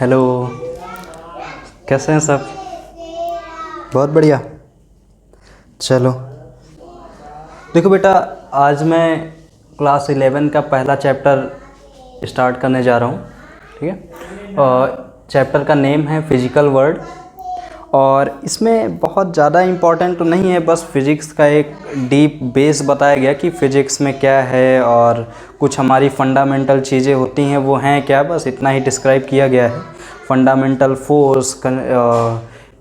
Hello, कैसे हैं सब? बहुत बढ़िया। चलो देखो बेटा, आज मैं क्लास 11 का पहला चैप्टर स्टार्ट करने जा रहा हूँ। ठीक है, और चैप्टर का नेम है फिजिकल वर्ल्ड। और इसमें बहुत ज़्यादा इम्पोर्टेंट तो नहीं है, बस फिज़िक्स का एक डीप बेस बताया गया कि फ़िज़िक्स में क्या है और कुछ हमारी फंडामेंटल चीज़ें होती हैं वो हैं क्या, बस इतना ही डिस्क्राइब किया गया है। फंडामेंटल फोर्स,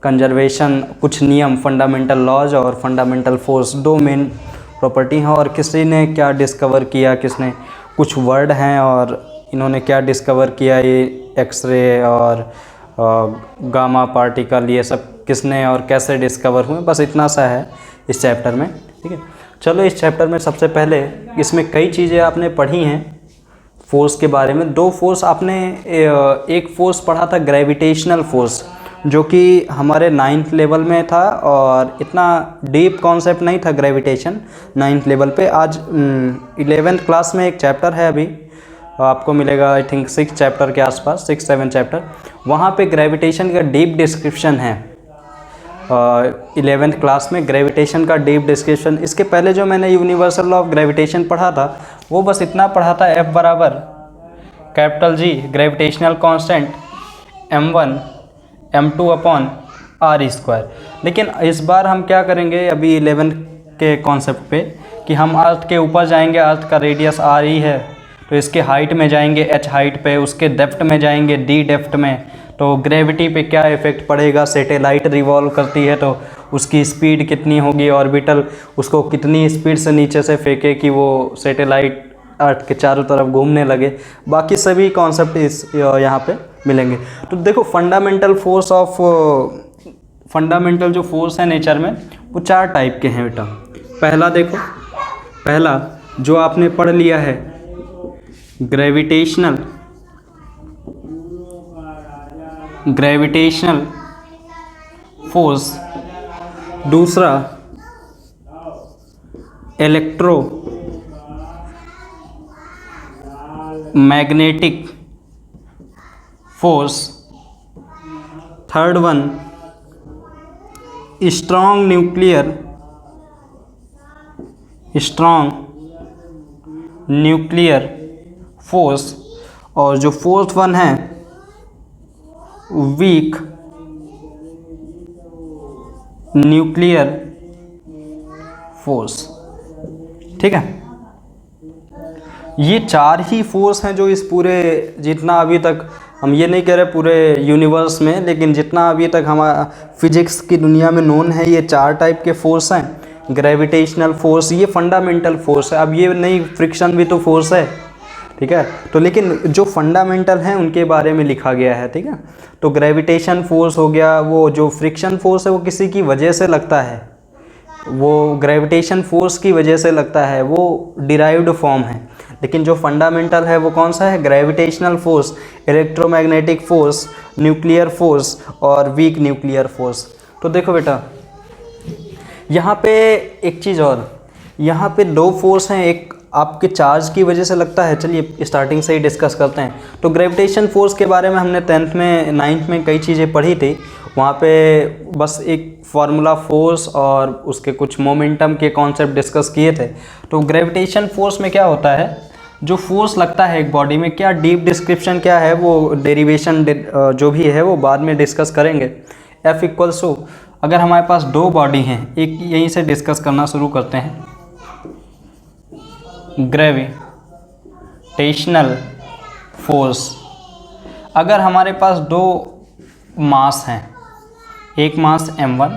कंजर्वेशन, कुछ नियम, फंडामेंटल लॉज और फंडामेंटल फोर्स, दो मेन प्रॉपर्टी हैं। और किसी ने क्या डिस्कवर किया, किसने, कुछ वर्ड हैं और इन्होंने क्या डिस्कवर किया, ये एक्सरे और गामा पार्टिकल, ये सब किसने और कैसे डिस्कवर हुए, बस इतना सा है इस चैप्टर में। ठीक है, चलो इस चैप्टर में सबसे पहले इसमें कई चीज़ें आपने पढ़ी हैं फोर्स के बारे में। दो फोर्स आपने, एक फोर्स पढ़ा था ग्रेविटेशनल फोर्स, जो कि हमारे 9th लेवल में था और इतना डीप कॉन्सेप्ट नहीं था ग्रेविटेशन 9th लेवल पे। आज 11th क्लास में एक चैप्टर है, अभी आपको मिलेगा आई थिंक 6 चैप्टर के आसपास, 6-7 चैप्टर, वहाँ पे ग्रेविटेशन का डीप डिस्क्रिप्शन है। 11th क्लास में ग्रेविटेशन का डीप डिस्क्रिप्शन। इसके पहले जो मैंने यूनिवर्सल लॉ ऑफ ग्रेविटेशन पढ़ा था वो बस इतना पढ़ा था, F बराबर capital G gravitational constant m1 m2 upon r square. लेकिन इस बार हम क्या करेंगे अभी 11 के कॉन्सेप्ट पे, कि हम अर्थ के ऊपर जाएंगे, अर्थ का रेडियस r ही है तो इसके हाइट में जाएंगे h हाइट पे, उसके डेप्थ में जाएंगे d डेप्थ में, तो ग्रेविटी पे क्या इफ़ेक्ट पड़ेगा, सैटेलाइट रिवॉल्व करती है तो उसकी स्पीड कितनी होगी, ऑर्बिटल उसको कितनी स्पीड से नीचे से फेंके कि वो सैटेलाइट अर्थ के चारों तरफ घूमने लगे, बाकी सभी कॉन्सेप्ट इस यहाँ पे मिलेंगे। तो देखो फंडामेंटल जो फोर्स है नेचर में वो 4 टाइप के हैं बेटा। पहला देखो, पहला जो आपने पढ़ लिया है ग्रेविटेशनल फोर्स, दूसरा electro magnetic force, third one strong nuclear force, और जो फोर्थ वन है वीक न्यूक्लियर फोर्स। ठीक है, ये 4 ही फोर्स हैं जो इस पूरे, जितना अभी तक, हम ये नहीं कह रहे पूरे यूनिवर्स में, लेकिन जितना अभी तक हमारा फिजिक्स की दुनिया में नोन है, ये 4 टाइप के फोर्स हैं। ग्रेविटेशनल फोर्स ये फंडामेंटल फोर्स है, अब ये नहीं, फ्रिक्शन भी तो फोर्स है। ठीक है, तो लेकिन जो फंडामेंटल हैं उनके बारे में लिखा गया है। ठीक है, तो ग्रेविटेशन फोर्स हो गया, वो जो फ्रिक्शन फोर्स है वो किसी की वजह से लगता है, वो ग्रेविटेशन फोर्स की वजह से लगता है, वो डिराइव्ड फॉर्म है। लेकिन जो फंडामेंटल है वो कौन सा है, gravitational force, electromagnetic force, nuclear force और वीक न्यूक्लियर फोर्स। तो देखो बेटा, यहाँ पे एक चीज़ और, यहाँ पे 2 फोर्स हैं, एक आपके चार्ज की वजह से लगता है। चलिए स्टार्टिंग से ही डिस्कस करते हैं। तो ग्रेविटेशन फोर्स के बारे में हमने 10th में 9th में कई चीज़ें पढ़ी थी, वहाँ पे बस एक फार्मूला फोर्स और उसके कुछ मोमेंटम के कॉन्सेप्ट डिस्कस किए थे। तो ग्रेविटेशन फोर्स में क्या होता है, जो फोर्स लगता है एक बॉडी में, क्या डीप डिस्क्रिप्शन क्या है, वो डेरिवेशन जो भी है वो बाद में डिस्कस करेंगे। F इक्वल्स टू, अगर हमारे पास 2 बॉडी हैं, एक यहीं से डिस्कस करना शुरू करते हैं। ग्रेविटेशनल फोर्स, अगर हमारे पास 2 मास हैं, एक मास m1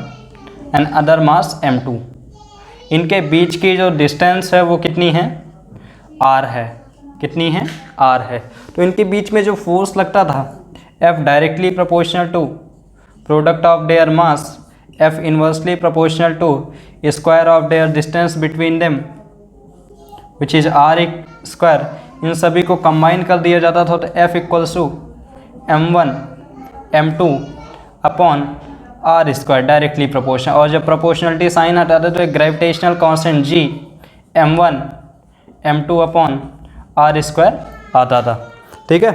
and other mass m2, इनके बीच की जो डिस्टेंस है वो कितनी है, r है। कितनी है, r है। तो इनके बीच में जो फोर्स लगता था F directly proportional to product of their mass, F inversely proportional to square of their distance between them which is r square, इन सभी को कंबाइन कर दिया जाता था। तो F equals to m1 m2 upon r square directly proportional, और जब प्रोपोर्शनलिटी साइन हटाते तो एक gravitational constant G m1 m2/r² आता था। ठीक है,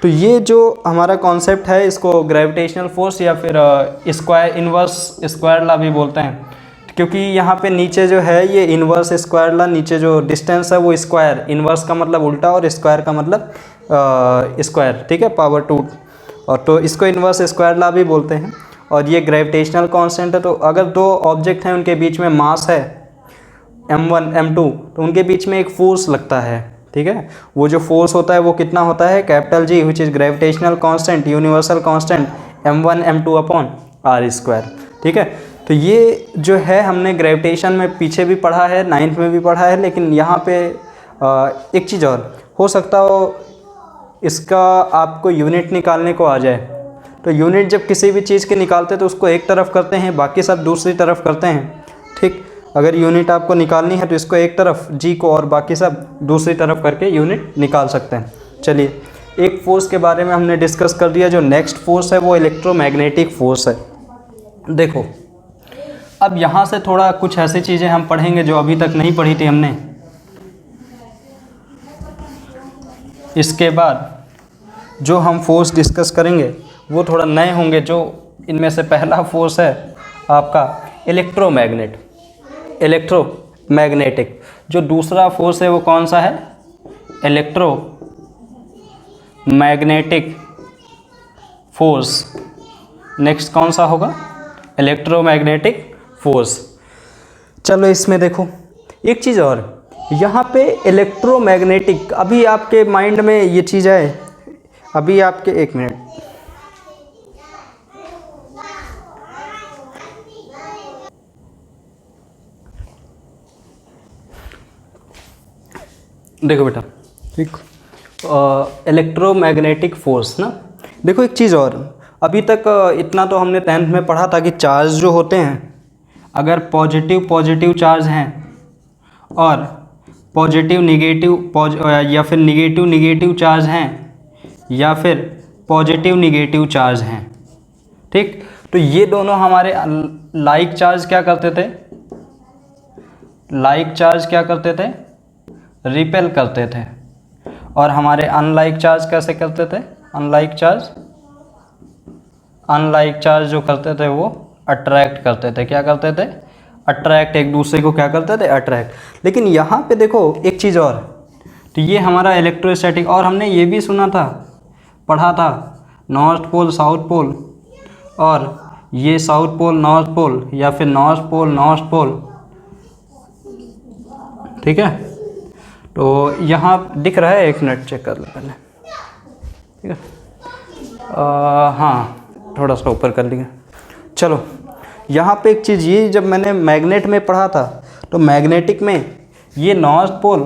तो ये जो हमारा कॉन्सेप्ट है इसको ग्रेविटेशनल फोर्स या फिर स्क्वायर इन्वर्स स्क्वायर लॉ भी बोलते हैं, क्योंकि यहाँ पे नीचे जो है ये इन्वर्स स्क्वायर लॉ, नीचे जो डिस्टेंस है वो स्क्वायर, इन्वर्स का मतलब उल्टा और स्क्वायर का मतलब स्क्वायर। ठीक है, पावर 2, और तो इसको इन्वर्स स्क्वायर लॉ भी बोलते हैं। और ये ग्रेविटेशनल कांस्टेंट है, तो अगर दो ऑब्जेक्ट हैं उनके बीच में मास है m1 m2, तो उनके बीच में एक फोर्स लगता है। ठीक है, वो जो फोर्स होता है वो कितना होता है, capital G, which is gravitational constant, universal constant m1 m2/r²। ठीक है, तो ये जो है हमने ग्रेविटेशन में पीछे भी पढ़ा है, 9th में भी पढ़ा है, लेकिन यहाँ पे एक चीज़ और हो सकता हो इसका आपको यूनिट निकालने को आ जाए। तो यूनिट जब किसी भी चीज़ के निकालते हैं तो उसको एक तरफ करते हैं, बाकी सब दूसरी तरफ करते हैं। ठीक, अगर यूनिट आपको निकालनी है तो इसको एक तरफ G को और बाकी सब दूसरी तरफ करके यूनिट निकाल सकते हैं। चलिए, एक फोर्स के बारे में हमने डिस्कस कर दिया। जो नेक्स्ट फोर्स है वो इलेक्ट्रोमैग्नेटिक फोर्स है। देखो, अब यहाँ से थोड़ा कुछ ऐसी चीज़ें हम पढ़ेंगे जो अभी तक नहीं पढ़ी थी हमने। इसके बाद जो हम फोर्स डिस्कस करेंगे वो थोड़ा नए होंगे। जो इनमें से पहला फोर्स है आपका इलेक्ट्रोमैग्नेटिक। जो दूसरा फोर्स है वो कौन सा है, इलेक्ट्रोमैग्नेटिक फोर्स। नेक्स्ट कौन सा होगा, इलेक्ट्रोमैग्नेटिक फोर्स। चलो इसमें देखो एक चीज़ और, यहाँ पे इलेक्ट्रोमैग्नेटिक, अभी आपके माइंड में ये चीज़ है, अभी आपके, एक मिनट, देखो बेटा, ठीक, इलेक्ट्रोमैग्नेटिक फोर्स ना। देखो एक चीज़ और, अभी तक इतना तो हमने 10th में पढ़ा था कि चार्ज जो होते हैं, अगर पॉजिटिव चार्ज हैं और पॉजिटिव या फिर निगेटिव चार्ज हैं या फिर पॉजिटिव निगेटिव चार्ज हैं। ठीक, तो ये दोनों हमारे लाइक चार्ज क्या करते थे, लाइक चार्ज क्या करते थे, रिपेल करते थे, और हमारे अनलाइक चार्ज कैसे करते थे, अनलाइक चार्ज जो करते थे वो अट्रैक्ट करते थे। क्या करते थे, अट्रैक्ट, एक दूसरे को क्या करते थे, अट्रैक्ट। लेकिन यहाँ पे देखो एक चीज़ और, तो ये हमारा इलेक्ट्रोस्टैटिक, और हमने ये भी सुना था, पढ़ा था, नॉर्थ पोल साउथ पोल, और ये साउथ पोल नॉर्थ पोल या फिर नॉर्थ पोल। ठीक है, तो यहाँ दिख रहा है, एक मिनट चेक कर लो पहले। ठीक है, हाँ थोड़ा सा ऊपर कर लिया। चलो, यहाँ पे एक चीज़, ये जब मैंने मैग्नेट में पढ़ा था तो मैग्नेटिक में ये नॉर्थ पोल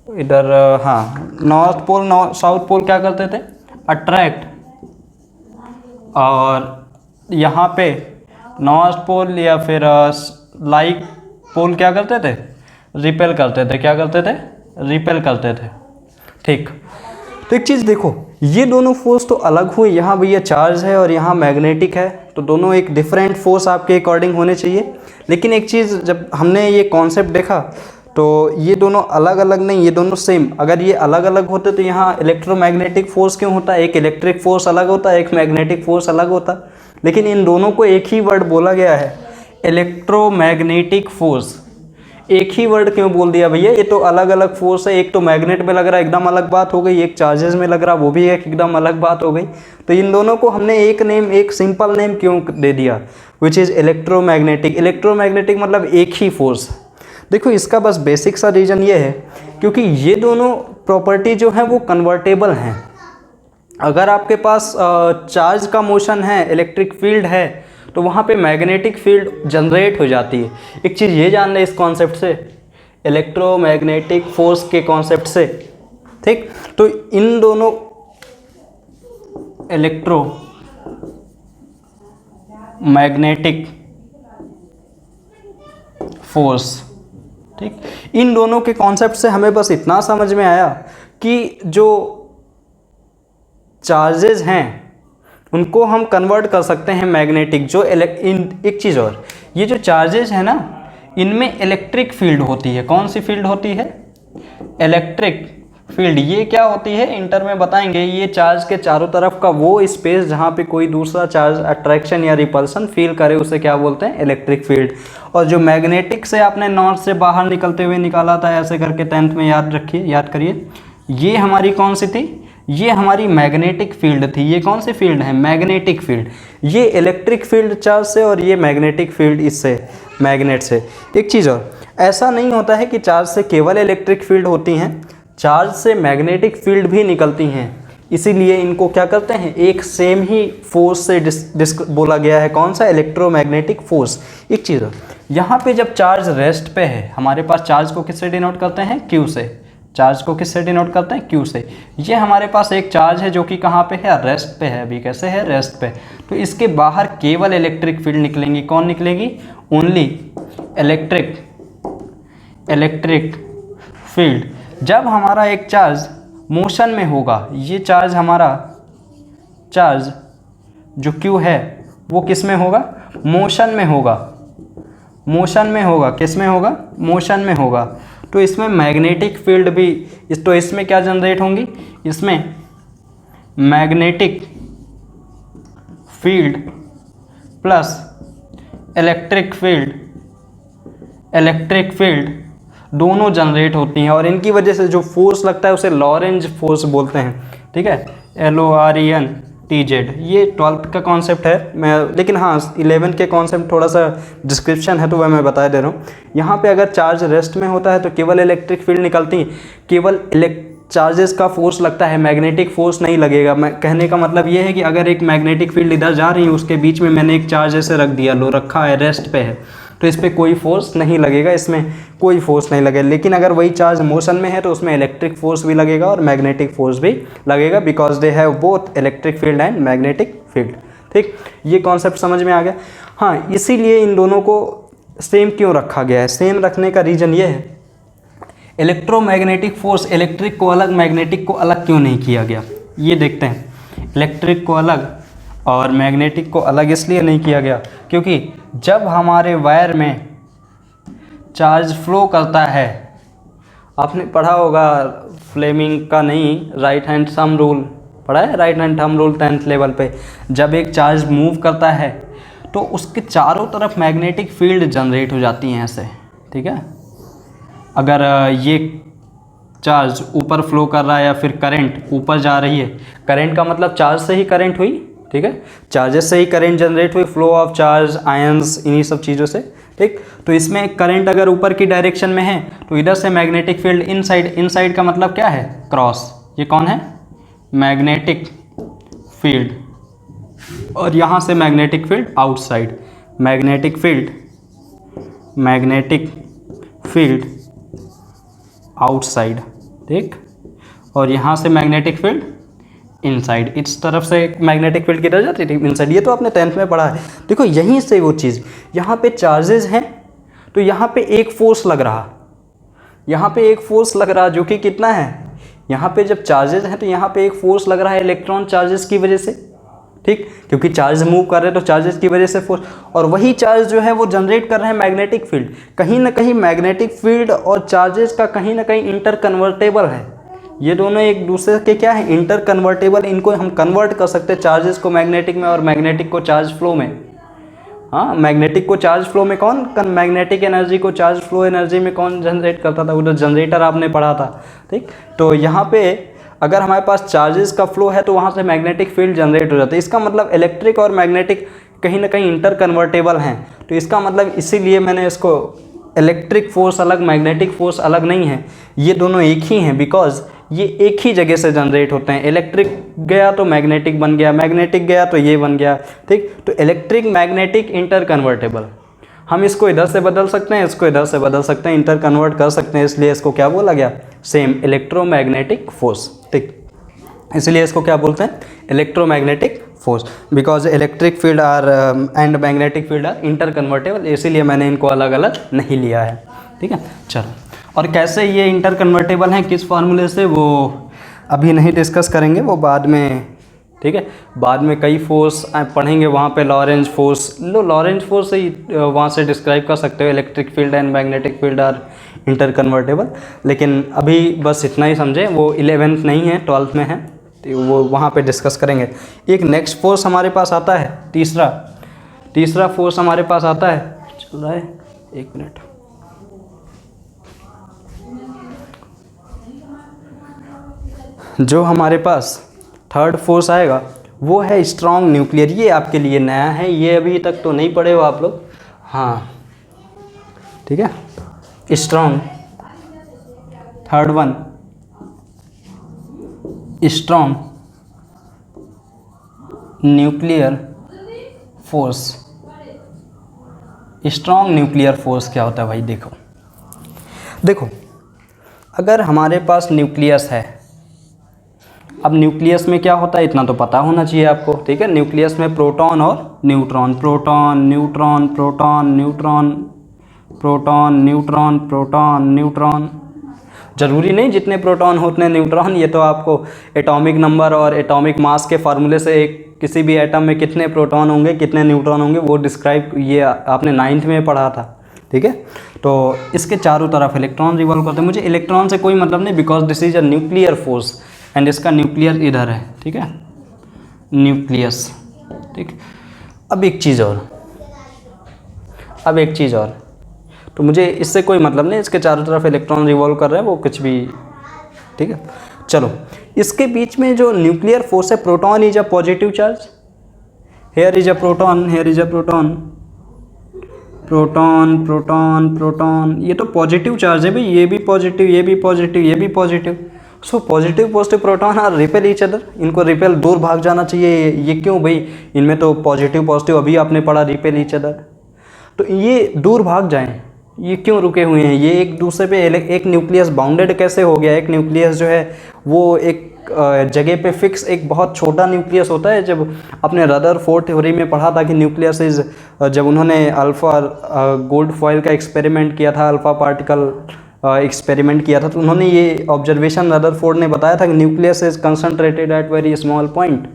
इधर, हाँ नॉर्थ पोल साउथ पोल क्या करते थे, अट्रैक्ट, और यहाँ पे नॉर्थ पोल या फिर लाइक पोल क्या करते थे, रिपेल करते थे। क्या करते थे, रिपेल करते थे। ठीक, तो एक चीज़ देखो, ये दोनों फोर्स तो अलग हुए, यहाँ भैया चार्ज है और यहाँ मैग्नेटिक है, तो दोनों एक डिफरेंट फोर्स आपके अकॉर्डिंग होने चाहिए। लेकिन एक चीज़, जब हमने ये कॉन्सेप्ट देखा तो ये दोनों अलग अलग नहीं, ये दोनों सेम। अगर ये अलग अलग होते तो यहाँ इलेक्ट्रोमैग्नेटिक फोर्स क्यों होता, एक इलेक्ट्रिक फोर्स अलग होता, एक मैग्नेटिक फोर्स अलग होता। लेकिन इन दोनों को एक ही वर्ड बोला गया है, इलेक्ट्रोमैग्नेटिक फोर्स। एक ही वर्ड क्यों बोल दिया भैया, ये तो अलग अलग फोर्स है, एक तो मैग्नेट में लग रहा है, एकदम अलग बात हो गई, एक चार्जेस में लग रहा, वो भी एक एकदम अलग बात हो गई। तो इन दोनों को हमने एक नेम, एक सिंपल नेम क्यों दे दिया, विच इज़ इलेक्ट्रोमैग्नेटिक। इलेक्ट्रोमैग्नेटिक मतलब एक ही फोर्स। देखो, इसका बस बेसिक सा रीज़न ये है क्योंकि ये दोनों प्रॉपर्टी जो हैं वो कन्वर्टेबल हैं। अगर आपके पास चार्ज का मोशन है, इलेक्ट्रिक फील्ड है, तो वहाँ पे मैग्नेटिक फील्ड जनरेट हो जाती है। एक चीज़ ये जान लें इस कॉन्सेप्ट से, इलेक्ट्रोमैग्नेटिक फोर्स के कॉन्सेप्ट से। ठीक, तो इन दोनों इलेक्ट्रोमैग्नेटिक फोर्स, ठीक, इन दोनों के कॉन्सेप्ट से हमें बस इतना समझ में आया कि जो चार्जेस हैं उनको हम कन्वर्ट कर सकते हैं मैग्नेटिक। जो एक चीज़ और, ये जो चार्जेस है ना, इनमें इलेक्ट्रिक फील्ड होती है। कौन सी फील्ड होती है? Electric field. ये क्या होती है इंटर में बताएंगे। ये चार्ज के चारों तरफ का वो स्पेस जहाँ पे कोई दूसरा चार्ज अट्रैक्शन या रिपल्सन फील करे उसे क्या बोलते हैं? Electric field. और जो मैग्नेटिक से आपने नॉर्थ से बाहर निकलते हुए निकाला था ऐसे करके 10th में याद रखिए, याद करिए, ये हमारी कौन सी थी? ये हमारी मैग्नेटिक फील्ड थी। ये कौन सी फील्ड है? Magnetic field. ये इलेक्ट्रिक फील्ड चार्ज से और ये मैग्नेटिक फील्ड इससे, मैग्नेट से। एक चीज़ और, ऐसा नहीं होता है कि चार्ज से केवल इलेक्ट्रिक फील्ड होती हैं, चार्ज से मैग्नेटिक फील्ड भी निकलती हैं। इसीलिए इनको क्या करते हैं? एक सेम ही फोर्स से बोला गया है। कौन सा? Electromagnetic force. एक चीज़ और, यहाँ पे जब चार्ज रेस्ट पे है, हमारे पास चार्ज को किससे डिनोट करते हैं? क्यू से। चार्ज को किससे डिनोट करते हैं? क्यू से। ये हमारे पास एक चार्ज है जो कि कहाँ पे है? रेस्ट पे है। अभी कैसे है? रेस्ट पे। तो इसके बाहर केवल इलेक्ट्रिक फील्ड निकलेंगी। कौन निकलेगी? Only electric field. जब हमारा एक चार्ज मोशन में होगा, ये चार्ज हमारा चार्ज जो क्यू है वो किस में होगा? मोशन में होगा। मोशन में होगा। किस में होगा? मोशन में होगा। तो इसमें मैग्नेटिक फील्ड भी, तो इसमें क्या जनरेट होंगी? इसमें magnetic field plus electric field दोनों जनरेट होती हैं और इनकी वजह से जो फोर्स लगता है उसे लॉरेंज फोर्स बोलते हैं। ठीक है, LORENTZ। ये 12th का कॉन्सेप्ट है मैं, लेकिन हाँ 11 के कॉन्सेप्ट थोड़ा सा डिस्क्रिप्शन है तो वह मैं बता दे रहा हूँ। यहाँ पे अगर चार्ज रेस्ट में होता है तो केवल इलेक्ट्रिक फील्ड निकलती, केवल चार्जेस का फोर्स लगता है, मैग्नेटिक फोर्स नहीं लगेगा। मैं कहने का मतलब ये है कि अगर एक मैग्नेटिक फील्ड इधर जा रही है, उसके बीच में मैंने एक चार्ज ऐसे रख दिया, लो रखा है, रेस्ट पे है, तो इस पर कोई फोर्स नहीं लगेगा, इसमें कोई फोर्स नहीं लगेगा। लेकिन अगर वही चार्ज मोशन में है तो उसमें इलेक्ट्रिक फोर्स भी लगेगा और मैग्नेटिक फोर्स भी लगेगा, because they have both electric field and magnetic field. ठीक, ये कॉन्सेप्ट समझ में आ गया। हाँ, इसीलिए इन दोनों को सेम क्यों रखा गया है? सेम रखने का रीज़न ये है, इलेक्ट्रोमैग्नेटिक फोर्स, इलेक्ट्रिक को अलग, मैग्नेटिक को अलग क्यों नहीं किया गया? ये देखते हैं। इलेक्ट्रिक को अलग और मैग्नेटिक को अलग इसलिए नहीं किया गया क्योंकि जब हमारे वायर में चार्ज फ्लो करता है, आपने पढ़ा होगा फ्लेमिंग का नहीं, राइट हैंड थंब रूल पढ़ा है, right hand thumb rule 10th level पे। जब एक चार्ज मूव करता है तो उसके चारों तरफ मैग्नेटिक फील्ड जनरेट हो जाती हैं ऐसे। ठीक है, अगर ये चार्ज ऊपर फ्लो कर रहा है या फिर करंट ऊपर जा रही है, करंट का मतलब चार्ज से ही करंट हुई, ठीक है, चार्जेस से ही करंट जनरेट हुई, फ्लो ऑफ चार्ज, आयंस, इन्हीं सब चीज़ों से। ठीक, तो इसमें करंट अगर ऊपर की डायरेक्शन में है तो इधर से मैग्नेटिक फील्ड इनसाइड का मतलब क्या है? क्रॉस। ये कौन है? Magnetic field. और यहाँ से magnetic field outside, magnetic field outside. ठीक, और यहाँ से मैग्नेटिक फील्ड इनसाइड। इस तरफ से मैग्नेटिक फील्ड किधर जाती है? इनसाइड। ये तो आपने 10th में पढ़ा है। देखो यहीं से वो चीज़, यहाँ पे चार्जेस हैं तो यहाँ पे एक फोर्स लग रहा, यहाँ पे एक फोर्स लग रहा जो कि कितना है? यहाँ पे जब चार्जेस हैं तो यहाँ पे एक फोर्स लग रहा है इलेक्ट्रॉन चार्जेस की वजह से। ठीक, क्योंकि चार्ज मूव कर रहे हैं तो चार्जेस की वजह से फोर्स, और वही चार्ज जो है वो जनरेट कर रहे हैं मैग्नेटिक फील्ड। कहीं ना कहीं मैग्नेटिक फील्ड और चार्जेस का कहीं ना कहीं इंटर कन्वर्टेबल है। ये दोनों एक दूसरे के क्या है? Inter convertible. इनको हम कन्वर्ट कर सकते हैं, चार्जेस को मैग्नेटिक में और मैग्नेटिक को चार्ज फ्लो में। हाँ, मैग्नेटिक को चार्ज फ्लो में कौन, मैग्नेटिक एनर्जी को चार्ज फ्लो एनर्जी में कौन जनरेट करता था? उधर जनरेटर आपने पढ़ा था। ठीक, तो यहाँ पे अगर हमारे पास चार्जेस का फ्लो है तो वहाँ से मैग्नेटिक फील्ड जनरेट हो जाता है। इसका मतलब इलेक्ट्रिक और मैग्नेटिक कहीं ना कहीं इंटर कन्वर्टेबल हैं। तो इसका मतलब इसीलिए मैंने इसको इलेक्ट्रिक फोर्स अलग, मैग्नेटिक फोर्स अलग नहीं है, ये दोनों एक ही हैं, बिकॉज ये एक ही जगह से जनरेट होते हैं। इलेक्ट्रिक गया तो मैग्नेटिक बन गया, मैग्नेटिक गया तो ये बन गया। ठीक, तो इलेक्ट्रिक मैग्नेटिक इंटर कन्वर्टेबल, हम इसको इधर से बदल सकते हैं, इसको इधर से बदल सकते हैं, इंटर कन्वर्ट कर सकते हैं, इसलिए इसको क्या बोला गया? Same electromagnetic force. ठीक, इसलिए इसको क्या बोलते हैं? Electromagnetic force, because electric field are and magnetic field are interconvertible, इसीलिए मैंने इनको अलग अलग नहीं लिया है। ठीक है, चलो, और कैसे ये इंटर कन्वर्टेबल हैं, किस फार्मूले से, वो अभी नहीं डिस्कस करेंगे, वो बाद में ठीक है। बाद में कई फोर्स पढ़ेंगे वहाँ पे, लॉरेंज फोर्स, लॉरेंज फोर्स से वहाँ से डिस्क्राइब कर सकते हो, electric field and magnetic field are interconvertible. लेकिन अभी बस इतना ही समझें, वो 11th नहीं है, 12th में है, तो वो वहाँ पे डिस्कस करेंगे। एक नेक्स्ट फोर्स हमारे पास आता है, तीसरा फोर्स हमारे पास आता है, चल रहा है 1 मिनट, जो हमारे पास थर्ड फोर्स आएगा वो है स्ट्रॉन्ग न्यूक्लियर। ये आपके लिए नया है, ये अभी तक तो नहीं पढ़े हो आप लोग, हाँ ठीक है। Strong, third one strong nuclear force. Strong nuclear force क्या होता है भाई? देखो अगर हमारे पास न्यूक्लियस है, अब न्यूक्लियस में क्या होता है इतना तो पता होना चाहिए आपको, ठीक है। न्यूक्लियस में प्रोटॉन और neutron, proton neutron, proton neutron, proton neutron, proton neutron, ज़रूरी नहीं जितने प्रोटॉन हो उतने न्यूट्रॉन, ये तो आपको एटॉमिक नंबर और एटॉमिक मास के फार्मूले से एक किसी भी एटम में कितने प्रोटॉन होंगे कितने न्यूट्रॉन होंगे वो डिस्क्राइब, ये आपने 9th में पढ़ा था, ठीक है। तो इसके चारों तरफ इलेक्ट्रॉन रिवॉल्व करते हैं। मुझे इलेक्ट्रॉन से कोई मतलब नहीं, because this is a nuclear force and इसका न्यूक्लियर इधर है, ठीक है, न्यूक्लियस, ठीक। अब एक चीज़ और, तो मुझे इससे कोई मतलब नहीं, इसके चारों तरफ इलेक्ट्रॉन रिवॉल्व कर रहे हैं वो कुछ भी, ठीक है। चलो इसके बीच में जो न्यूक्लियर फोर्स है, proton is a positive charge, here is a proton, here is a proton, proton proton proton, ये तो पॉजिटिव चार्ज है भाई, ये भी पॉजिटिव, ये भी पॉजिटिव, ये भी positive. So positive positive proton are repel each other, इनको रिपेल, दूर भाग जाना चाहिए। ये क्यों भाई? इनमें तो पॉजिटिव पॉजिटिव अभी आपने पढ़ा, रिपेल ईच अदर, तो ये दूर भाग जाएं, ये क्यों रुके हुए हैं? ये एक दूसरे पे, एक न्यूक्लियस बाउंडेड कैसे हो गया? एक न्यूक्लियस जो है वो एक जगह पे फिक्स, एक बहुत छोटा न्यूक्लियस होता है। जब अपने रदरफोर्ड थ्योरी में पढ़ा था कि न्यूक्लियस इज, जब उन्होंने अल्फा गोल्ड फॉयल का एक्सपेरिमेंट किया था, अल्फा पार्टिकल एक्सपेरिमेंट किया था, तो उन्होंने ये ऑब्जर्वेशन रदरफोर्ड ने बताया था कि nucleus is concentrated at very small point.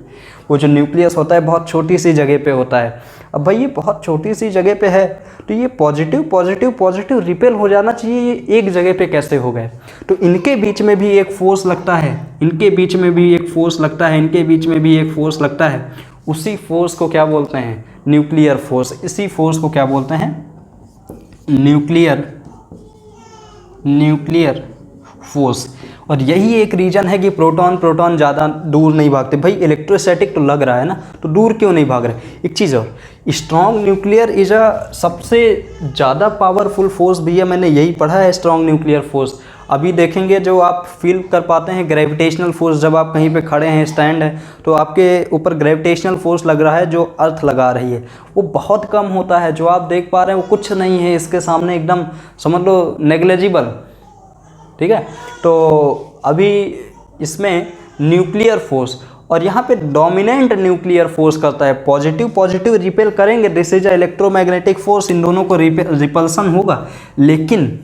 वो जो न्यूक्लियस होता है बहुत छोटी सी जगह पे होता है। अब भाई ये बहुत छोटी सी जगह पे है, तो ये पॉजिटिव पॉजिटिव पॉजिटिव रिपेल हो जाना चाहिए, ये एक जगह पे कैसे हो गए? तो इनके बीच में भी एक फोर्स लगता है, इनके बीच में भी एक फोर्स लगता है, इनके बीच में भी एक फोर्स लगता है। उसी फोर्स को क्या बोलते हैं? Nuclear force. इसी फोर्स को क्या बोलते हैं? Nuclear force. और यही एक रीज़न है कि प्रोटॉन ज़्यादा दूर नहीं भागते। भाई इलेक्ट्रोस्टैटिक तो लग रहा है ना, तो दूर क्यों नहीं भाग रहे? एक चीज़ और, स्ट्रॉन्ग न्यूक्लियर इज अ सबसे ज़्यादा पावरफुल फोर्स भैया, मैंने यही पढ़ा है, स्ट्रॉन्ग न्यूक्लियर फोर्स। अभी देखेंगे जो आप फील कर पाते हैं ग्रेविटेशनल फोर्स, जब आप कहीं पे खड़े हैं, स्टैंड है, तो आपके ऊपर ग्रेविटेशनल फोर्स लग रहा है जो अर्थ लगा रही है, वो बहुत कम होता है। जो आप देख पा रहे हैं वो कुछ नहीं है इसके सामने, एकदम समझ लो नेग्लिजिबल, ठीक है। तो अभी इसमें न्यूक्लियर फोर्स, और यहाँ पे डोमिनेंट न्यूक्लियर फोर्स करता है, पॉजिटिव पॉजिटिव रिपेल करेंगे, दिस इज इलेक्ट्रोमैग्नेटिक फोर्स, इन दोनों को रिपल्सन होगा। लेकिन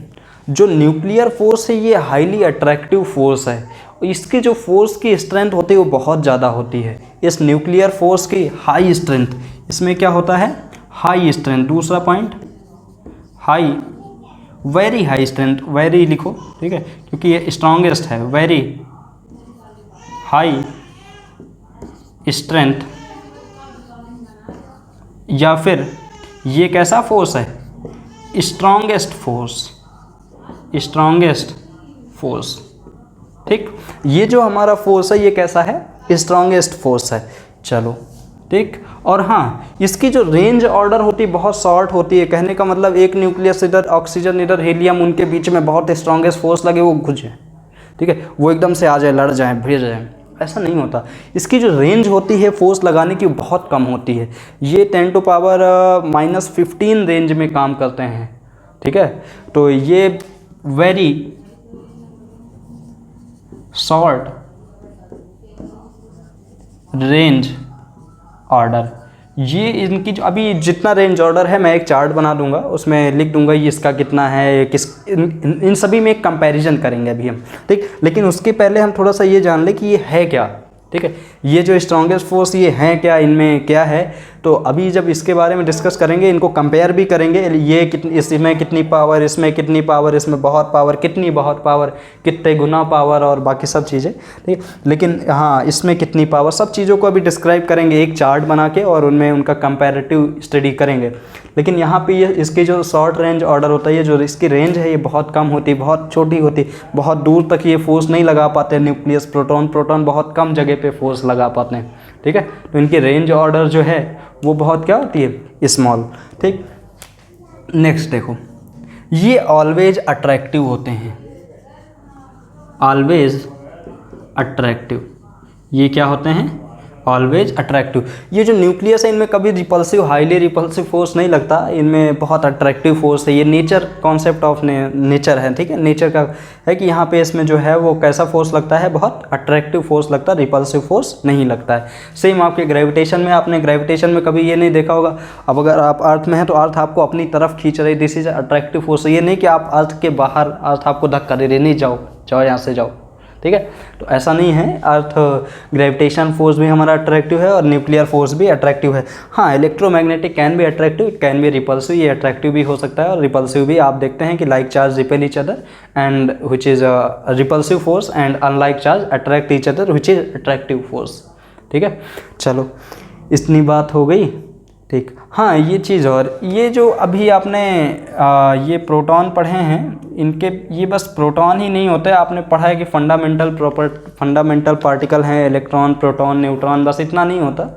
जो न्यूक्लियर फोर्स है ये हाईली अट्रैक्टिव फोर्स है, इसकी जो फोर्स की स्ट्रेंथ होती है वो बहुत ज़्यादा होती है। इस न्यूक्लियर फोर्स की हाई स्ट्रेंथ, इसमें क्या होता है? High strength. दूसरा point, high, very high strength, very लिखो, ठीक है, क्योंकि ये स्ट्रॉन्गेस्ट है। वेरी हाई स्ट्रेंथ, या फिर ये कैसा फोर्स है? स्ट्रॉन्गेस्ट फोर्स, स्ट्रॉन्गेस्ट फोर्स, ठीक। ये जो हमारा फोर्स है ये कैसा है? स्ट्रॉन्गेस्ट फोर्स है। चलो ठीक। और हाँ, इसकी जो रेंज ऑर्डर होती है बहुत शॉर्ट होती है। कहने का मतलब एक न्यूक्लियस इधर, ऑक्सीजन इधर, हीलियम, उनके बीच में बहुत स्ट्रॉन्गेस्ट फोर्स लगे, वो घुस जाए, ठीक है, वो एकदम से आ जाए, लड़ जाए, भिड़ जाए, ऐसा नहीं होता। इसकी जो रेंज होती है फोर्स लगाने की बहुत कम होती है। ये 10⁻⁻15 रेंज में काम करते हैं, ठीक है। तो ये वेरी शॉर्ट रेंज ऑर्डर, ये इनकी जो अभी जितना रेंज ऑर्डर है मैं एक चार्ट बना दूंगा, उसमें लिख दूंगा ये इसका कितना है, किस इन सभी में एक कंपैरिजन करेंगे अभी हम, ठीक। लेकिन उसके पहले हम थोड़ा सा ये जान लें कि ये है क्या, ठीक है। ये जो स्ट्रॉन्गेस्ट फोर्स ये हैं क्या, इनमें क्या है, तो अभी जब इसके बारे में डिस्कस करेंगे, इनको कंपेयर भी करेंगे, ये कितनी, इसमें कितनी पावर, इसमें कितनी पावर, इसमें बहुत पावर, कितनी बहुत पावर, कितने गुना पावर और बाकी सब चीज़ें, ठीक है। लेकिन हाँ, इसमें कितनी पावर, सब चीज़ों को अभी डिस्क्राइब करेंगे एक चार्ट बना के और उनमें उनका कंपैरेटिव स्टडी करेंगे। लेकिन यहाँ पे ये इसकी जो शॉर्ट रेंज ऑर्डर होता है, ये जो इसकी रेंज है ये बहुत कम होती, बहुत छोटी होती, बहुत दूर तक ये फोर्स नहीं लगा पाते न्यूक्लियस, प्रोटॉन बहुत कम जगह पे फोर्स लगा पाते हैं, ठीक है। तो इनकी रेंज ऑर्डर जो है वो बहुत क्या होती है, स्मॉल, ठीक। नेक्स्ट देखो, ये ऑलवेज अट्रैक्टिव होते हैं, ऑलवेज अट्रैक्टिव, ये क्या होते हैं, ऑलवेज अट्रैक्टिव। ये जो न्यूक्लियस है इनमें कभी रिपल्सिव, हाईली रिपल्सिव फोर्स नहीं लगता, इनमें बहुत अट्रैक्टिव फोर्स है। ये नेचर, कॉन्सेप्ट ऑफ नेचर है, ठीक है, नेचर का है कि यहाँ पे इसमें जो है वो कैसा फोर्स लगता है, बहुत अट्रैक्टिव फोर्स लगता है, रिपल्सिव फोर्स नहीं लगता है। सेम आपके ग्रेविटेशन में, आपने ग्रेविटेशन में कभी ये नहीं देखा होगा, अब अगर आप अर्थ में हैं तो अर्थ आपको अपनी तरफ खींच रही, दिस इज अट्रैक्टिव फोर्स। ये नहीं कि आप अर्थ के बाहर, अर्थ आपको धक्का दे रही, नहीं जाओ यहाँ से जाओ, ठीक है, तो ऐसा नहीं है। अर्थ ग्रेविटेशन फोर्स भी हमारा अट्रैक्टिव है और न्यूक्लियर फोर्स भी अट्रैक्टिव है। हाँ, electromagnetic can be attractive, can be repulsive, ये अट्रैक्टिव भी हो सकता है और रिपल्सिव भी। आप देखते हैं कि like charge repel each other and which is repulsive force, and unlike charge attract each other which is attractive force, ठीक है। चलो, इतनी बात हो गई, ठीक। हाँ, ये चीज़, और ये जो अभी आपने ये प्रोटॉन पढ़े हैं, इनके ये बस प्रोटॉन ही नहीं होते, आपने पढ़ा है कि फंडामेंटल पार्टिकल हैं, इलेक्ट्रॉन, प्रोटॉन, न्यूट्रॉन, बस इतना नहीं होता,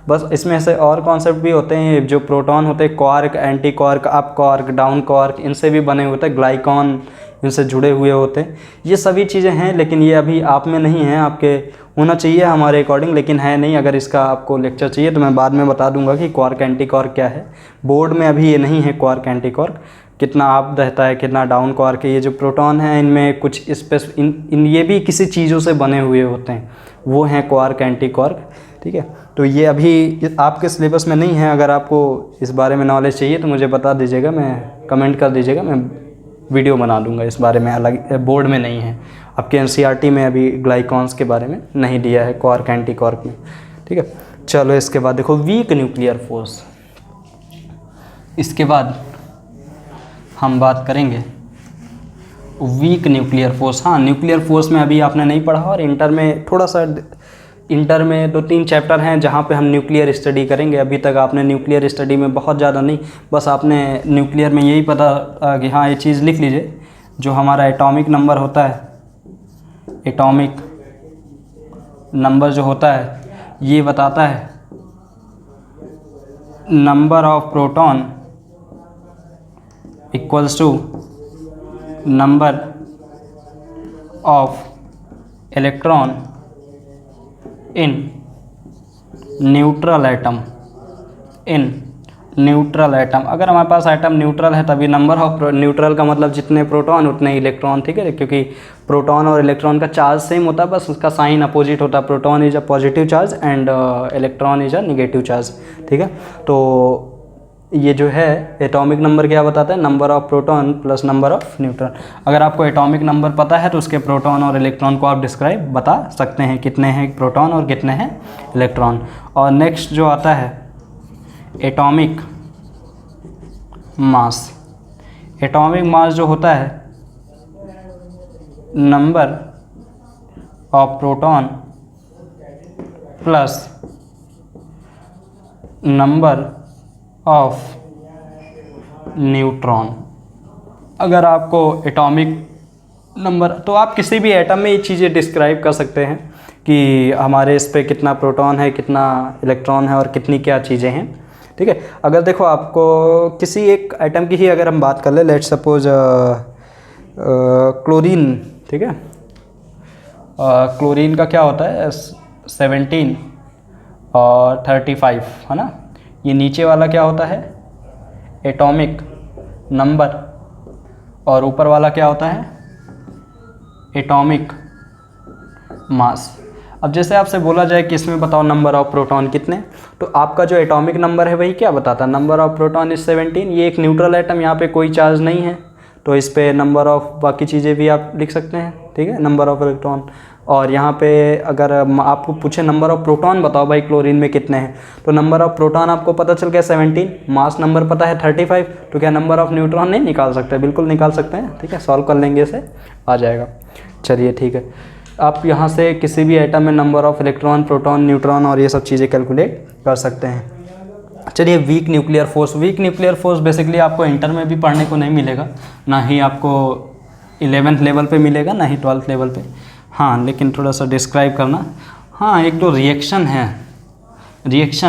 बस इसमें से और कॉन्सेप्ट भी होते हैं। जो प्रोटॉन होते हैं, quark, anti quark, up quark, down quark, इनसे भी बने होते हैं, ग्लाइकॉन इनसे जुड़े हुए होते हैं। ये सभी चीज़ें हैं, लेकिन ये अभी आप में नहीं है, आपके होना चाहिए हमारे अकॉर्डिंग, लेकिन है नहीं। अगर इसका आपको लेक्चर चाहिए तो मैं बाद में बता दूंगा कि क्वार्क, एंटी क्वार्क क्या है। बोर्ड में अभी ये नहीं है क्वार्क, एंटी क्वार्क, कितना आप रहता है, कितना डाउन क्वार्क है। ये जो प्रोटॉन है इनमें कुछ ये भी किसी चीज़ों से बने हुए होते हैं, वो हैं क्वार्क, एंटी क्वार्क, ठीक है। तो ये अभी आपके सिलेबस में नहीं है। अगर आपको इस बारे में नॉलेज चाहिए तो मुझे बता दीजिएगा, मैं कमेंट कर दीजिएगा, मैं वीडियो बना दूंगा इस बारे में, अलग बोर्ड में नहीं है। आपके एनसीईआरटी में अभी ग्लाइकॉन्स के बारे में नहीं दिया है, क्वार्क, एंटी क्वार्क में, ठीक है। चलो, इसके बाद देखो वीक न्यूक्लियर फोर्स। इसके बाद हम बात करेंगे वीक न्यूक्लियर फोर्स। हाँ, न्यूक्लियर फोर्स में अभी आपने नहीं पढ़ा, और इंटर में थोड़ा सा, इंटर में 2-3 चैप्टर हैं जहाँ पे हम न्यूक्लियर स्टडी करेंगे। अभी तक आपने न्यूक्लियर स्टडी में बहुत ज़्यादा नहीं, बस आपने न्यूक्लियर में यही पता कि हाँ, ये चीज़ लिख लीजिए, जो हमारा एटॉमिक नंबर होता है, एटॉमिक नंबर जो होता है ये बताता है number of proton equals to number of electron in neutral atom, in neutral atom. अगर हमारे पास एटम न्यूट्रल है तभी नंबर ऑफ, न्यूट्रल का मतलब जितने प्रोटॉन उतने इलेक्ट्रॉन, ठीक है, क्योंकि प्रोटॉन और इलेक्ट्रॉन का चार्ज सेम होता है, बस उसका साइन अपोजिट होता है। Proton is a positive charge and electron is a negative charge, ठीक है। तो ये जो है एटॉमिक नंबर क्या बताता है, number of proton plus number of neutron. अगर आपको एटॉमिक नंबर पता है तो उसके प्रोटॉन और इलेक्ट्रॉन को आप डिस्क्राइब बता सकते हैं, कितने हैं प्रोटॉन और कितने हैं इलेक्ट्रॉन। और नेक्स्ट जो आता है एटॉमिक मास। एटॉमिक मास जो होता है number of proton plus number of neutron. अगर आपको एटॉमिक नंबर, तो आप किसी भी एटम में ये चीज़ें डिस्क्राइब कर सकते हैं कि हमारे इस पे कितना प्रोटॉन है, कितना इलेक्ट्रॉन है और कितनी क्या चीज़ें हैं, ठीक है। अगर देखो आपको किसी एक एटम की ही अगर हम बात कर ले, लेट्स सपोज क्लोरीन, ठीक है, क्लोरीन का क्या होता है 17 और 35, है ना। ये नीचे वाला क्या होता है एटॉमिक नंबर, और ऊपर वाला क्या होता है एटॉमिक मास। अब जैसे आपसे बोला जाए कि इसमें बताओ नंबर ऑफ प्रोटॉन कितने, तो आपका जो एटॉमिक नंबर है वही क्या बताता है, नंबर ऑफ प्रोटॉन इज 17। ये एक न्यूट्रल एटम, यहाँ पे कोई चार्ज नहीं है, तो इस पे नंबर ऑफ बाकी चीज़ें भी आप लिख सकते हैं, ठीक है, नंबर ऑफ इलेक्ट्रॉन। और यहाँ पे अगर आपको पूछे नंबर ऑफ प्रोटॉन बताओ भाई क्लोरीन में कितने हैं, तो नंबर ऑफ प्रोटॉन आपको पता चल गया 17, मास नंबर पता है 35, तो क्या नंबर ऑफ न्यूट्रॉन नहीं निकाल सकते? बिल्कुल निकाल सकते हैं, ठीक है, सॉल्व कर लेंगे इसे, आ जाएगा। चलिए ठीक है, आप यहाँ से किसी भी आइटम में number of electron, proton, neutron और ये सब चीज़ें कैलकुलेट कर सकते हैं। चलिए weak nuclear force, weak nuclear force basically आपको इंटर में भी पढ़ने को नहीं मिलेगा, ना ही आपको 11th लेवल पे मिलेगा, ना ही 12th लेवल पे। हाँ, लेकिन थोड़ा सा डिस्क्राइब करना। हाँ, एक तो रिएक्शन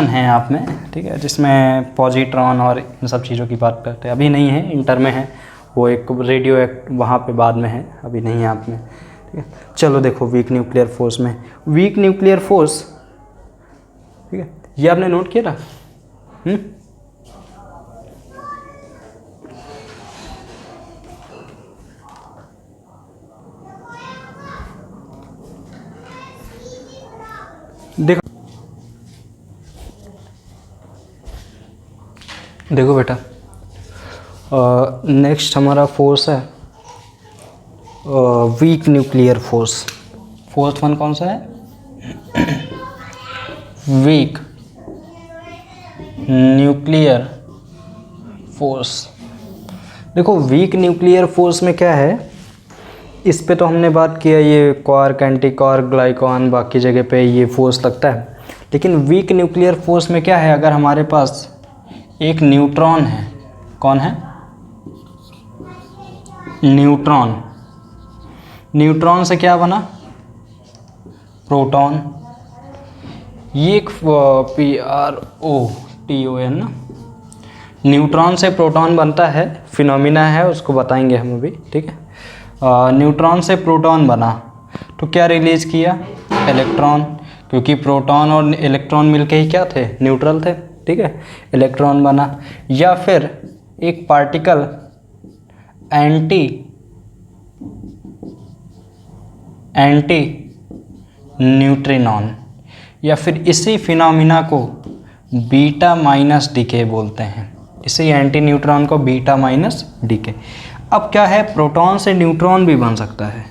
है आप में, ठीक है, जिसमें पॉजिट्रॉन और इन सब चीज़ों की बात करते हैं। अभी नहीं है, इंटर में है, वो एक रेडियो एक्ट वहाँ पे बाद में है, अभी नहीं है आप में, ठीक है। चलो देखो वीक न्यूक्लियर फोर्स में, वीक न्यूक्लियर फोर्स, ठीक है, ये आपने नोट किया था। देखो बेटा, नेक्स्ट हमारा फोर्स है weak nuclear force. Fourth one कौन सा है? Weak nuclear force. देखो वीक न्यूक्लियर फोर्स में क्या है, इस पे तो हमने बात किया, ये क्वार्क, एंटी क्वार्क, ग्लाइकॉन, बाकी जगह पे ये फोर्स लगता है। लेकिन वीक न्यूक्लियर फोर्स में क्या है, अगर हमारे पास एक न्यूट्रॉन है, कौन है? न्यूट्रॉन। न्यूट्रॉन से क्या बना? प्रोटॉन। ये एक PROTON ना, न्यूट्रॉन से प्रोटॉन बनता है, फिनोमिना है, उसको बताएंगे हम अभी, ठीक है। न्यूट्रॉन से प्रोटॉन बना तो क्या रिलीज किया? इलेक्ट्रॉन, क्योंकि प्रोटॉन और इलेक्ट्रॉन मिलके ही क्या थे? न्यूट्रल थे, ठीक है, इलेक्ट्रॉन बना। या फिर एक पार्टिकल एंटी न्यूट्रिनॉन, या फिर इसी फिनोमिना को बीटा माइनस डीके बोलते हैं, इसी एंटी न्यूट्रॉन को बीटा माइनस डीके। अब क्या है, प्रोटॉन से न्यूट्रॉन भी बन सकता है,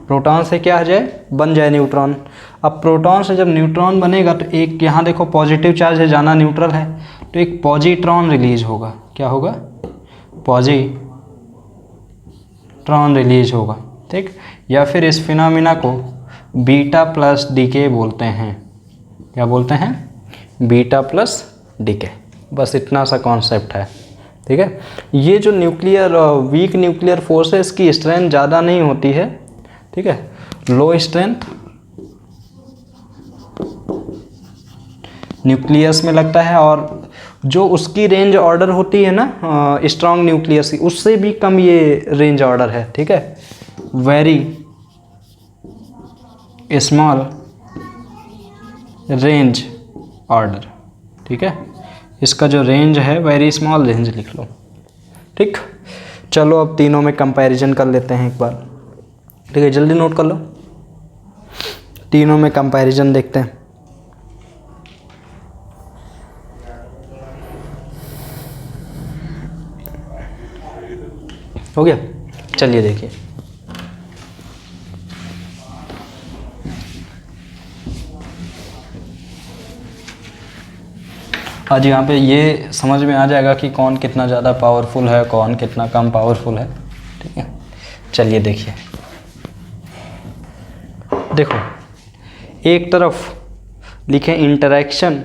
प्रोटॉन से क्या आ जाए? बन जाए न्यूट्रॉन। अब प्रोटॉन से जब न्यूट्रॉन बनेगा तो एक यहाँ देखो पॉजिटिव चार्ज है, जाना न्यूट्रल है, तो एक पॉजिट्रॉन रिलीज होगा। क्या होगा? पॉजिट्रॉन रिलीज होगा, ठीक। या फिर इस फिनोमिना को बीटा प्लस डीके बोलते हैं। क्या बोलते हैं? Beta plus decay. बस इतना सा कॉन्सेप्ट है, ठीक है। ये जो न्यूक्लियर वीक न्यूक्लियर फोर्स है, इसकी स्ट्रेंथ ज़्यादा नहीं होती है, ठीक है, लो स्ट्रेंथ न्यूक्लियस में लगता है, और जो उसकी रेंज ऑर्डर होती है ना स्ट्रॉन्ग न्यूक्लियस की, उससे भी कम ये रेंज ऑर्डर है, ठीक है, वेरी स्मॉल रेंज ऑर्डर, ठीक है। इसका जो रेंज है वेरी स्मॉल रेंज लिख लो, ठीक। चलो अब तीनों में कंपैरिजन कर लेते हैं एक बार, ठीक है, जल्दी नोट कर लो, तीनों में कंपैरिजन देखते हैं। हो गया? चलिए देखिए, आज यहाँ पे ये समझ में आ जाएगा कि कौन कितना ज़्यादा पावरफुल है, कौन कितना कम पावरफुल है, ठीक है। चलिए देखिए, देखो एक तरफ लिखे इंटरैक्शन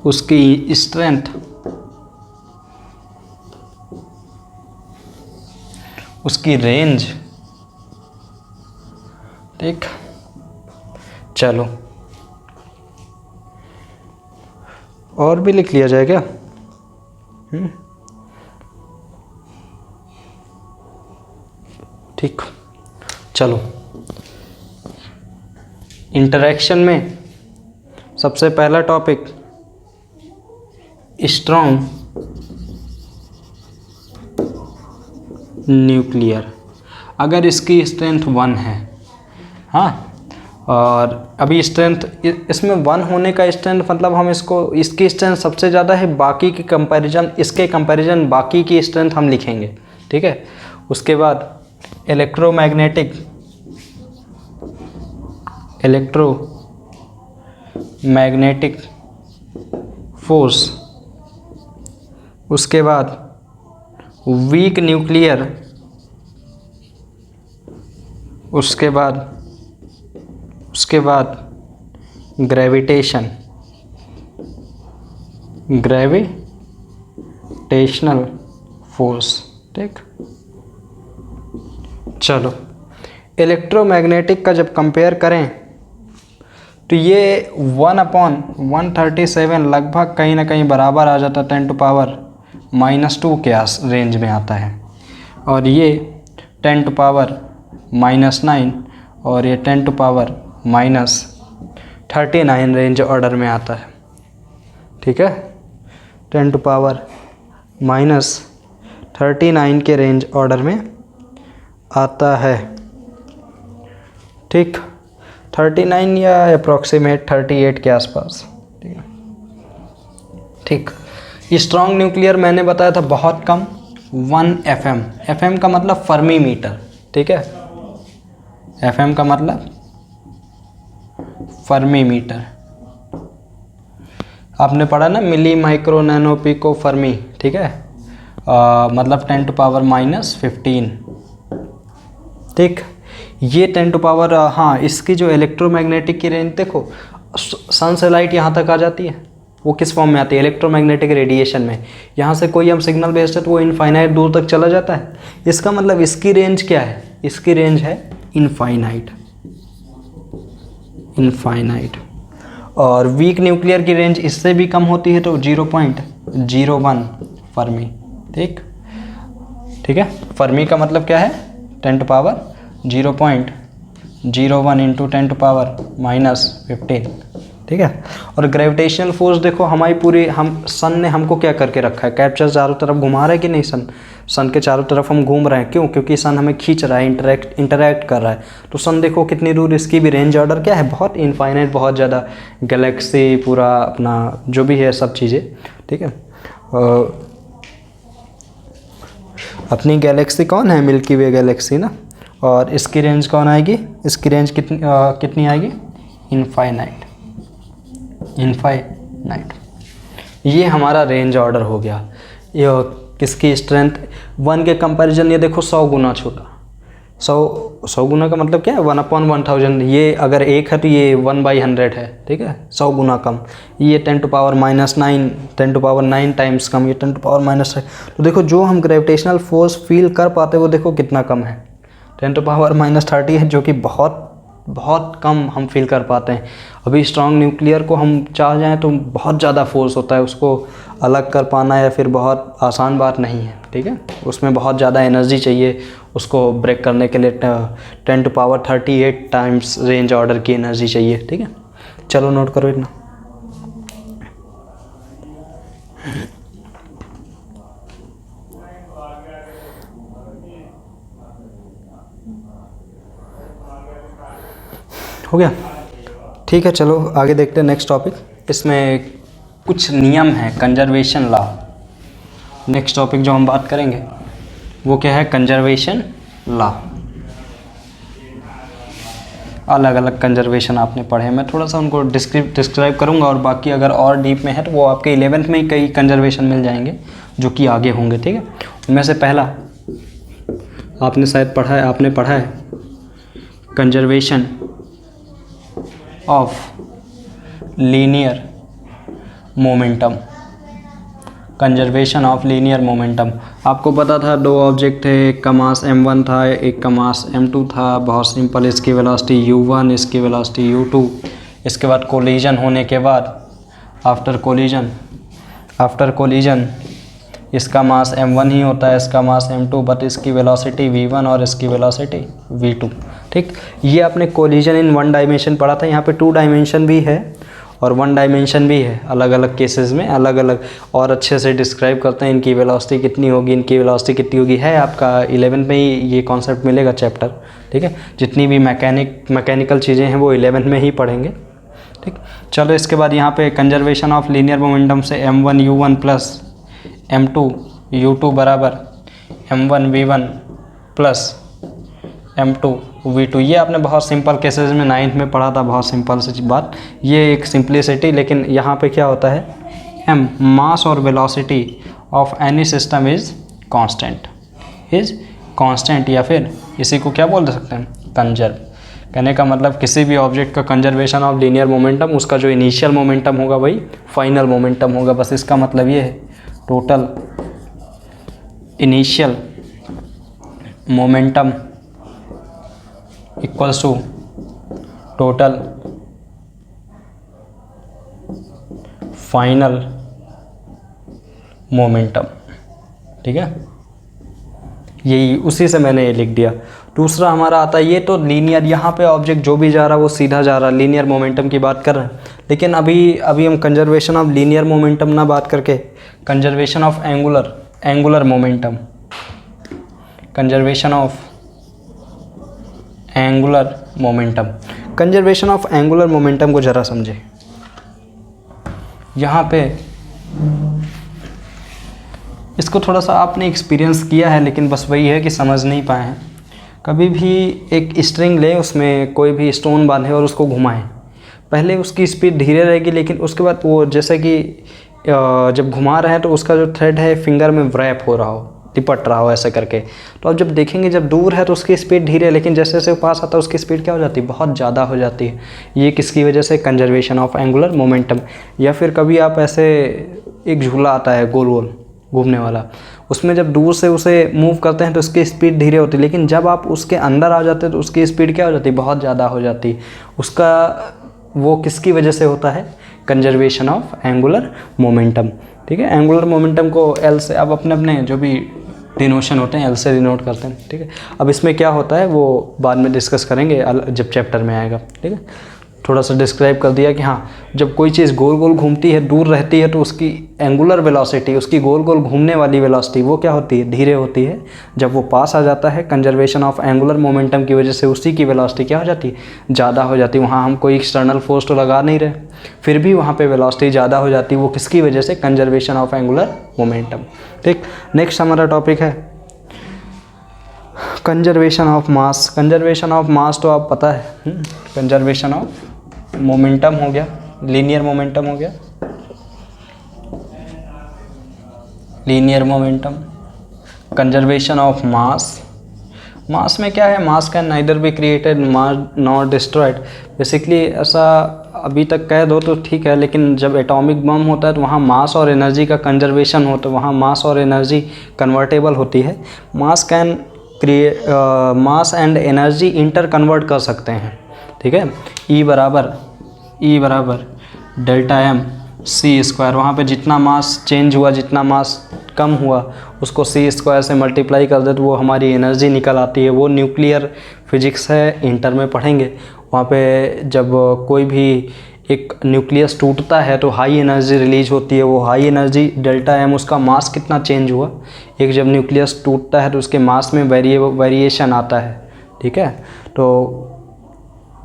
उसकी स्ट्रेंथ, उसकी रेंज, ठीक। चलो और भी लिख लिया जाए क्या? ठीक, चलो इंटरैक्शन में सबसे पहला टॉपिक स्ट्रॉन्ग न्यूक्लियर। अगर इसकी स्ट्रेंथ 1 है, हाँ, और अभी स्ट्रेंथ इसमें 1 होने का स्ट्रेंथ मतलब हम इसकी स्ट्रेंथ सबसे ज़्यादा है, बाकी के कंपैरिजन, इसके कंपैरिजन बाकी की स्ट्रेंथ हम लिखेंगे, ठीक है। उसके बाद इलेक्ट्रोमैग्नेटिक फोर्स, उसके बाद वीक न्यूक्लियर, उसके बाद ग्रेविटेशनल फोर्स, ठीक। चलो इलेक्ट्रोमैग्नेटिक का जब कंपेयर करें तो ये 1/137 लगभग कहीं ना कहीं बराबर आ जाता, 10⁻⁻² के रेंज में आता है। और ये 10⁻⁻9 और ये 10⁻⁻39 रेंज ऑर्डर में आता है, ठीक है। 10⁻⁻39 के रेंज ऑर्डर में आता है, ठीक। 39 या अप्रॉक्सीमेट 38 के आसपास, ठीक है, ठीक। स्ट्रॉन्ग न्यूक्लियर मैंने बताया था बहुत कम, 1 FM। FM का मतलब फर्मी मीटर, ठीक है। FM का मतलब फर्मी मीटर। आपने पढ़ा ना, मिली, माइक्रो, नैनो, पिको, फर्मी, ठीक है। मतलब 10⁻⁻15, ठीक। ये 10 हाँ, इसकी जो इलेक्ट्रोमैग्नेटिक की रेंज देखो, सन से लाइट यहाँ तक आ जाती है, वो किस फॉर्म में आती है, इलेक्ट्रोमैग्नेटिक रेडिएशन में। यहाँ से कोई हम सिग्नल भेजते हैं तो वो इनफाइनाइट दूर तक चला जाता है। इसका मतलब इसकी रेंज क्या है, इसकी रेंज है इनफाइनाइट। और वीक न्यूक्लियर की रेंज इससे भी कम होती है, तो 0.01 फर्मी, ठीक, ठीक है। फर्मी का मतलब क्या है, 10⁻⁻01 × 10⁻⁻15, ठीक है। और ग्रेविटेशनल फोर्स देखो, सन ने हमको क्या करके रखा है, कैप्चर चारों तरफ घुमा रहा है कि नहीं, सन के चारों तरफ हम घूम रहे हैं, क्यों, क्योंकि सन हमें खींच रहा है, इंटरैक्ट कर रहा है। तो सन देखो कितनी दूर, इसकी भी रेंज ऑर्डर क्या है, बहुत इनफाइनाइट, बहुत ज़्यादा। गैलेक्सी पूरा अपना जो भी है सब चीज़ें, ठीक है। अपनी गैलेक्सी कौन है, मिल्की वे गैलेक्सी ना, और इसकी रेंज कौन आएगी, इसकी रेंज कितनी आएगी, इनफाइनाइट। ये हमारा रेंज ऑर्डर हो गया। ये किसकी स्ट्रेंथ 1 के कंपैरिजन, ये देखो 100 गुना छोटा, 100 गुना का मतलब क्या है, 1/1000। ये अगर 1 है तो ये 1/100 है, ठीक है, 100 गुना कम। ये 10⁻⁹ टाइम्स कम, ये 10⁻⁻। तो देखो जो हम ग्रेविटेशनल फोर्स फील कर पाते वो देखो कितना कम है, 10⁻⁻30 है, जो कि बहुत कम हम फील कर पाते हैं। अभी स्ट्रॉन्ग न्यूक्लियर को हम चाह जाएं तो बहुत ज़्यादा फोर्स होता है, उसको अलग कर पाना या फिर बहुत आसान बात नहीं है, ठीक है। उसमें बहुत ज़्यादा एनर्जी चाहिए, उसको ब्रेक करने के लिए 10⁻38 टाइम्स रेंज ऑर्डर की एनर्जी चाहिए, ठीक है। चलो नोट करो इतना। हो गया, ठीक है। चलो आगे देखते हैं नेक्स्ट टॉपिक। इसमें कुछ नियम है, कंजर्वेशन लॉ। नेक्स्ट टॉपिक जो हम बात करेंगे वो क्या है, कंजर्वेशन लॉ। अलग अलग कंजर्वेशन आपने पढ़े, मैं थोड़ा सा उनको डिस्क्राइब करूंगा, और बाकी अगर और डीप में है तो वो आपके 11th में ही कई कंजर्वेशन मिल जाएंगे जो कि आगे होंगे, ठीक है। उनमें से पहला आपने शायद पढ़ा है conservation of linear momentum. Conservation of linear momentum, आपको पता था दो ऑब्जेक्ट थे, एक का मास m1 था, एक का मास m2 था, बहुत सिंपल। इसकी वेलोसिटी u1, इसकी वेलोसिटी u2। इसके बाद कोलिजन होने के बाद, आफ्टर कोलिजन इसका मास m1 ही होता है, इसका मास m2, बट इसकी वेलोसिटी v1 और इसकी वेलोसिटी v2, ठीक। ये आपने कोलिजन इन 1 डायमेंशन पढ़ा था, यहाँ पे 2 डायमेंशन भी है, और वन डायमेंशन भी है, अलग अलग केसेस में अलग अलग और अच्छे से डिस्क्राइब करते हैं इनकी वेलोसिटी कितनी होगी, इनकी वेलोसिटी कितनी होगी। है आपका 11 में ही ये कॉन्सेप्ट मिलेगा चैप्टर, ठीक है। जितनी भी मैकेनिकल चीज़ें हैं वो 11 में ही पढ़ेंगे, ठीक। चलो इसके बाद यहाँ पे कंजर्वेशन ऑफ लीनियर मोमेंटम से m1 u1 plus m2 u2 बराबर m1 v1 plus m2 v2। ये आपने बहुत सिंपल केसेस में 9th में पढ़ा था, बहुत सिंपल सी बात, ये एक सिंप्लिसिटी। लेकिन यहाँ पे क्या होता है, m मास और velocity of any system is constant, या फिर इसी को क्या बोल सकते हैं, कंजर्व। कहने का मतलब किसी भी ऑब्जेक्ट का कंजर्वेशन ऑफ लीनियर मोमेंटम, उसका जो इनिशियल मोमेंटम होगा वही फाइनल मोमेंटम होगा। बस इसका मतलब ये है total initial momentum equals to total final momentum, ठीक है। यही उसी से मैंने ये लिख दिया। दूसरा हमारा आता है, ये तो लीनियर, यहाँ पे ऑब्जेक्ट जो भी जा रहा है वो सीधा जा रहा है, लीनियर मोमेंटम की बात कर रहे हैं। लेकिन अभी हम कंजर्वेशन ऑफ लीनियर मोमेंटम ना बात करके conservation of angular momentum, conservation of angular momentum, conservation of angular momentum को ज़रा समझे। यहाँ पे इसको थोड़ा सा आपने एक्सपीरियंस किया है, लेकिन बस वही है कि समझ नहीं पाए हैं। कभी भी एक स्ट्रिंग लें, उसमें कोई भी स्टोन बांधे और उसको घुमाएं। पहले उसकी स्पीड धीरे रहेगी, लेकिन उसके बाद वो जैसे कि जब घुमा रहे हैं तो उसका जो थ्रेड है फिंगर में व्रैप हो रहा हो, लिपट रहा हो ऐसे करके। तो आप जब देखेंगे, जब दूर है तो उसकी स्पीड धीरे है, लेकिन जैसे जैसे पास आता है उसकी स्पीड क्या हो जाती है, बहुत ज़्यादा हो जाती है। ये किसकी वजह से, कंजर्वेशन ऑफ एंगुलर मोमेंटम। या फिर कभी आप ऐसे, एक झूला आता है गोल गोल घूमने वाला, उसमें जब दूर से उसे मूव करते हैं तो उसकी स्पीड धीरे होती है, लेकिन जब आप उसके अंदर आ जाते हैं तो उसकी स्पीड क्या हो जाती है, बहुत ज़्यादा हो जाती है। उसका वो किसकी वजह से होता है, कंजर्वेशन ऑफ एंगुलर मोमेंटम, ठीक है। एंगुलर मोमेंटम को एल से, अब अपने जो भी डिनोशन होते हैं एल से डिनोट करते हैं, ठीक है। अब इसमें क्या होता है वो बाद में डिस्कस करेंगे जब चैप्टर में आएगा, ठीक है। थोड़ा सा डिस्क्राइब कर दिया कि हाँ, जब कोई चीज़ गोल गोल घूमती है, दूर रहती है, तो उसकी एंगुलर वेलोसिटी, उसकी गोल गोल घूमने वाली वेलोसिटी वो क्या होती है, धीरे होती है। जब वो पास आ जाता है, कंजर्वेशन ऑफ एंगुलर मोमेंटम की वजह से उसी की वेलोसिटी क्या हो जाती है, ज़्यादा हो जाती है। वहाँ हम कोई एक्सटर्नल फोर्स तो लगा नहीं रहे, फिर भी वहाँ पे वेलोसिटी ज़्यादा हो जाती है। वो किसकी वजह से, कंजर्वेशन ऑफ एंगुलर मोमेंटम, ठीक। नेक्स्ट हमारा टॉपिक है conservation of mass. Conservation of मास तो आप पता है, कंजर्वेशन ऑफ मोमेंटम हो गया, लीनियर मोमेंटम हो गया, linear momentum. Conservation of mass, mass में क्या है, mass can neither be created not destroyed. Basically ऐसा अभी तक कह दो तो ठीक है, लेकिन जब एटॉमिक बम होता है तो वहाँ मास और एनर्जी का कंजर्वेशन होता है, वहाँ मास और एनर्जी कन्वर्टेबल होती है। Mass can create, mass and energy inter convert कर सकते हैं, ठीक है। E बराबर डेल्टा एम सी स्क्वायर, वहाँ पे जितना मास चेंज हुआ, जितना मास कम हुआ, उसको सी स्क्वायर से मल्टीप्लाई कर दे तो वो हमारी एनर्जी निकल आती है। वो न्यूक्लियर फिजिक्स है, इंटर में पढ़ेंगे। वहाँ पे जब कोई भी एक न्यूक्लियस टूटता है तो हाई एनर्जी रिलीज होती है। वो हाई एनर्जी डेल्टा एम, उसका मास कितना चेंज हुआ। एक जब न्यूक्लियस टूटता है तो उसके मास में वेरिएशन आता है, ठीक है। तो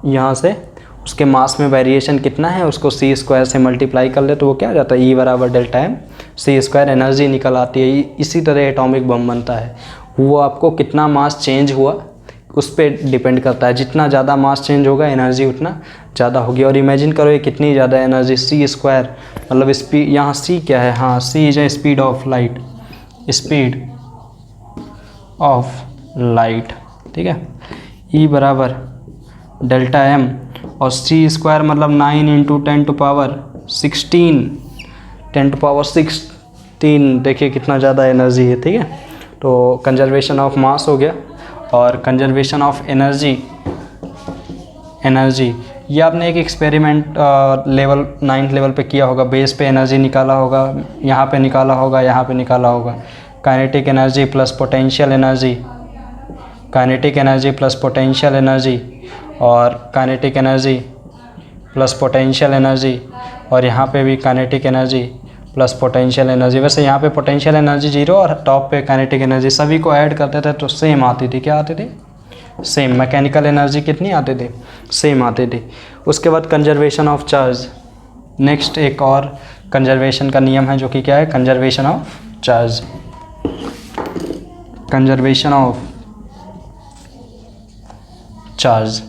यहाँ से उसके मास में वेरिएशन कितना है, उसको सी स्क्वायर से मल्टीप्लाई कर ले तो वो क्या हो जाता है, ई बराबर delta M C square, energy निकल आती है। इसी तरह एटॉमिक बम बनता है। वो आपको कितना मास चेंज हुआ उस पर डिपेंड करता है। जितना ज़्यादा मास चेंज होगा एनर्जी उतना ज़्यादा होगी। और इमेजिन करो ये कितनी ज़्यादा एनर्जी, सी स्क्वायर मतलब स्पीड, यहाँ सी क्या है, हाँ C is a speed of light, speed of light, ठीक है। ई बराबर डेल्टा एम और सी स्क्वायर मतलब 9 into 10 to power 16, 10 to power 16, देखिए कितना ज़्यादा एनर्जी है, ठीक है। तो कंजर्वेशन ऑफ मास हो गया। और कंजर्वेशन ऑफ एनर्जी, ये आपने एक एक्सपेरिमेंट लेवल 9th लेवल पे किया होगा। बेस पे एनर्जी निकाला होगा, यहाँ पे निकाला होगा, यहाँ पे निकाला होगा। Kinetic energy plus potential energy, kinetic energy plus potential energy, और kinetic energy plus potential energy और यहाँ पे भी kinetic energy plus potential energy. वैसे यहाँ पे पोटेंशियल एनर्जी 0 और टॉप पे काइनेटिक एनर्जी, सभी को ऐड करते थे तो सेम आती थी। क्या आती थी? सेम। मैकेनिकल एनर्जी कितनी आती थी? सेम आती थी। उसके बाद कंजर्वेशन ऑफ चार्ज। नेक्स्ट एक और कंजर्वेशन का नियम है जो कि क्या है? Conservation of charge. Conservation of charge.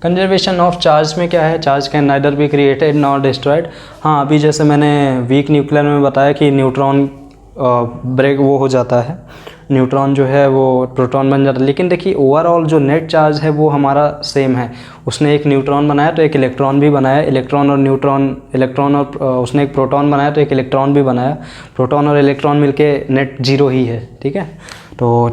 Conservation of charge में क्या है? Charge can neither be created nor destroyed. हाँ, अभी जैसे मैंने वीक न्यूक्लियर में बताया कि न्यूट्रॉन ब्रेक वो हो जाता है, न्यूट्रॉन जो है वो प्रोटॉन बन जाता है। लेकिन देखिए ओवरऑल जो नेट चार्ज है वो हमारा सेम है। उसने एक न्यूट्रॉन बनाया तो एक इलेक्ट्रॉन भी बनाया, इलेक्ट्रॉन और न्यूट्रॉन, इलेक्ट्रॉन और उसने एक प्रोटॉन बनाया तो एक इलेक्ट्रॉन भी बनाया, प्रोटॉन और इलेक्ट्रॉन मिलके नेट 0 ही है। ठीक है, तो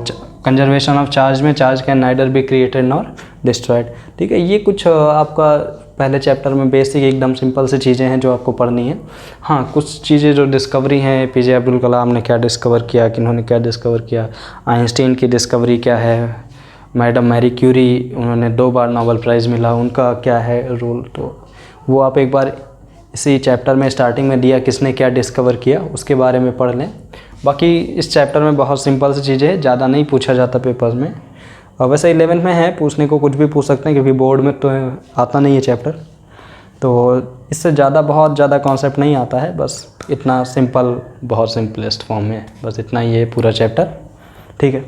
कंजर्वेशन ऑफ चार्ज में charge can neither be created nor destroyed. ठीक है, ये कुछ आपका पहले चैप्टर में बेसिक एकदम सिंपल सी चीज़ें हैं जो आपको पढ़नी है। हाँ, कुछ चीज़ें जो डिस्कवरी हैं, एपीजे अब्दुल कलाम ने क्या डिस्कवर किया, किन्होंने क्या डिस्कवर किया, आइंस्टीन की डिस्कवरी क्या है, मैडम मैरी क्यूरी, उन्होंने 2 बार नोबेल प्राइज़ मिला, उनका क्या है रोल, तो वो आप एक बार इसी चैप्टर में स्टार्टिंग में दिया किसने क्या डिस्कवर किया, उसके बारे में पढ़ लें। बाकी इस चैप्टर में बहुत सिंपल सी चीज़ें हैं, ज़्यादा नहीं पूछा जाता पेपर्स में। और वैसे 11th में है, पूछने को कुछ भी पूछ सकते हैं क्योंकि बोर्ड में तो आता नहीं है चैप्टर, तो इससे ज़्यादा बहुत ज़्यादा कॉन्सेप्ट नहीं आता है। बस इतना सिंपल, बहुत सिंपलेस्ट फॉर्म में, बस इतना ही है पूरा चैप्टर। ठीक है,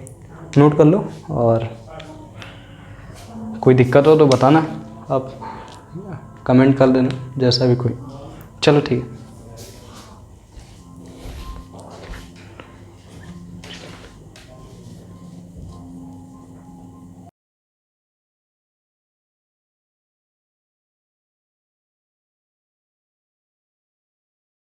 नोट कर लो और कोई दिक्कत हो तो बताना, आप कमेंट कर देना, जैसा भी कोई। चलो ठीक है।